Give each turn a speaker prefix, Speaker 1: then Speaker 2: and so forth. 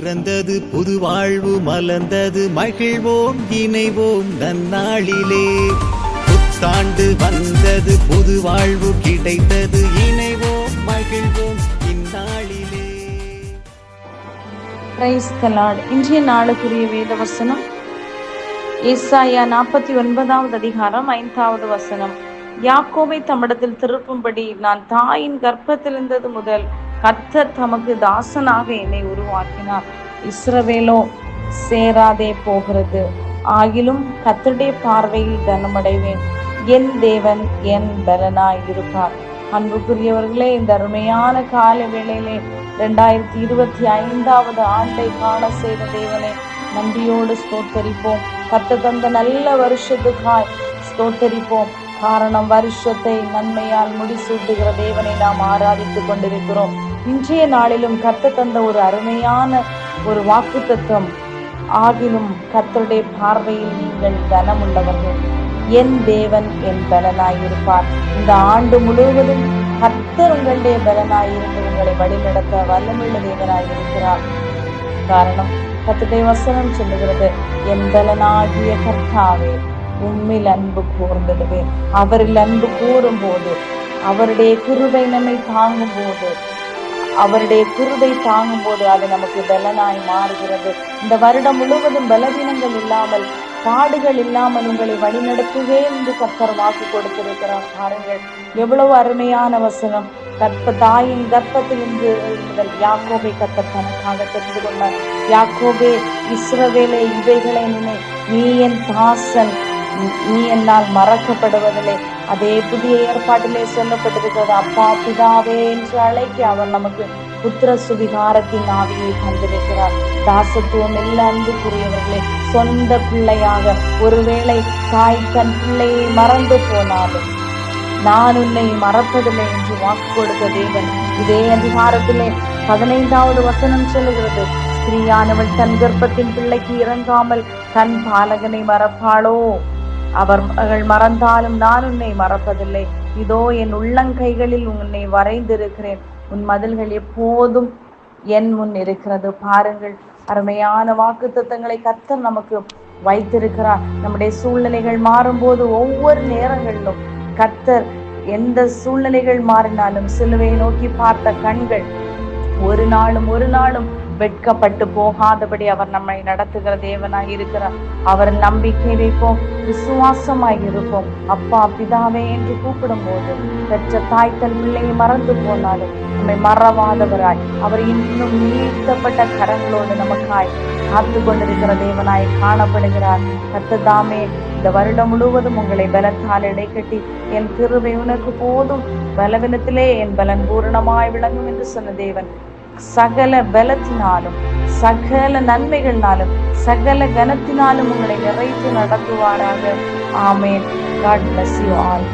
Speaker 1: பிறந்தது புது வாழ்வு மலர்ந்தது, மகிழ்வோம் இணைவோம் நன்னாளிலே. புத்தாண்டு வந்தது, புது வாழ்வு கிடைத்தது, இணைவோம் மகிழ்வோம் இந்நாளிலே.
Speaker 2: Praise the Lord. இன்றைய நாளுக்குரிய வேத வசனம் ஏசாயா 49வது அதிகாரம் 5வது வசனம். யாக்கோபை தம்மிடத்தில் திருப்பும்படி நான் தாயின் கர்ப்பத்தில் இருந்தது முதல் கர்த்தர் தமக்கு தாசனாக என்னை உருவாக்கினார். இஸ்ரவேலோ சேராதே போகிறது, ஆகிலும் கர்த்தருடைய பார்வையில் கனமடைவேன். என் தேவன் என் பலனாய் இருப்பார். அன்புக்குரியவர்களே, இந்த அருமையான கால வேளையிலே 2025வது ஆண்டை காண செய்த தேவனை நன்றியோடு ஸ்தோத்தரிப்போம். கர்த்தர் தந்த நல்ல வருஷத்துக்காய் ஸ்தோத்தரிப்போம். காரணம், வருஷத்தை நன்மையால் முடிசூட்டுகிற தேவனை நாம் ஆராதித்துக் கொண்டிருக்கிறோம். இன்றைய நாளிலும் கர்த்தர் தந்த ஒரு அருமையான ஒரு வாக்குத்தத்தம், ஆகிலும் கர்த்தருடைய பார்வையில் நீங்கள் கனமுள்ளவர்கள், என் தேவன் என் பலனாயிருப்பார். இந்த ஆண்டு முழுவதும் கர்த்தர் உங்களுடைய பலனாயிருந்து உங்களை வழிநடத்த வல்லமுள்ள தேவனாயிருக்கிறார். காரணம், கர்த்தருடைய வசனம் சொல்லுகிறது, என் பலனாகிய கர்த்தாவே உம்மில் அன்பு கூர்ந்திடுவேன். அவரில் அன்பு கூறும் போது, அவருடைய கிருபை நம்மை தாங்கும் போது, அவருடைய கிருபை தாங்கும் போது அது நமக்கு பலனாய் மாறுகிறது. இந்த வருடம் முழுவதும் பலவீனங்கள் இல்லாமல், பாடுகள் இல்லாமல் உங்களை வழிநடத்துவே என்று கர்த்தர் வாக்கு கொடுத்திருக்கிறார். பாருங்கள், எவ்வளவு அருமையான வசனம். தாயின் கர்ப்பத்தில் இருந்து முதல் யாக்கோபை கர்த்தர் தனக்காக தெரிந்து கொண்டார். யாக்கோபே, இஸ்ரவேலே, இவைகளை நினை, நீ என் தாசன், நீ என்னால் மறக்கப்படுவதில்லை. அதே புதிய ஏற்பாட்டிலே சொல்லப்பட்டிருக்கிறது, அப்பா பிதாவே என்று அழைக்க அவர் நமக்கு புத்திர சுவிகாரத்தின் ஆவியை தந்திருக்கிறார். தாசத்துவம் இல்ல அன்புக்குரியவர்களே, சொந்த பிள்ளையாக ஒருவேளை தாய் தன் பிள்ளையை மறந்து போனாலும் நான் உன்னை மறப்பதில்லை என்று வாக்கு கொடுத்த தேவன் இதே அதிகாரத்திலே 15வது வசனம் சொல்லுகிறது, ஸ்திரீயானவள் தன் கர்ப்பத்தின் பிள்ளைக்கு இறங்காமல் தன் பாலகனை மறப்பாளோ? அவர்கள் மறந்தாலும் நான் உன்னை மறப்பதில்லை. இதோ என் உள்ளங்கைகளில் உன்னை வரைந்திருக்கிறேன், உன் மதில்கள் எப்போதும் என் முன் இருக்கிறது. பாருங்கள், அருமையான வாக்குத்தத்தங்களை கர்த்தர் நமக்கு வைத்திருக்கிறார். நம்முடைய சூழ்நிலைகள் மாறும்போது, ஒவ்வொரு நேரங்களிலும் கர்த்தர், எந்த சூழ்நிலைகள் மாறினாலும் சிலுவையை நோக்கி பார்த்த கண்கள் ஒரு நாளும் வெட்கப்பட்டு போகாதபடி அவர் நம்மை நடத்துகிற தேவனாய் இருக்கிறார். அவர் நம்பிக்கை வைப்போம், விசுவாசமாய் இருப்போம். அப்பா பிதாவே என்று கூப்பிடும் போது, பெற்ற தாய் தன் பிள்ளையை மறந்து போனாலும் நம்மை மறவாதவராய், அவர் இன்னும் நீட்டப்பட்ட கரங்களோடு நமக்காய் காத்து கொண்டிருக்கிற தேவனாய் காணப்படுகிறார். கர்த்தர் தாமே இந்த வருடம் முழுவதும் உங்களை பலத்தால் இடைக்கட்டி, என் கிருபை உனக்கு போதும், பலவீனத்திலே என் பலன் பூரணமாய் விளங்கும் என்று சொன்ன தேவன் சகல பலத்தினாலும், சகல நன்மைகளினாலும், சகல கனத்தினாலும் உங்களை நிறைத்து நடத்துவாராக. ஆமேன். God bless you all.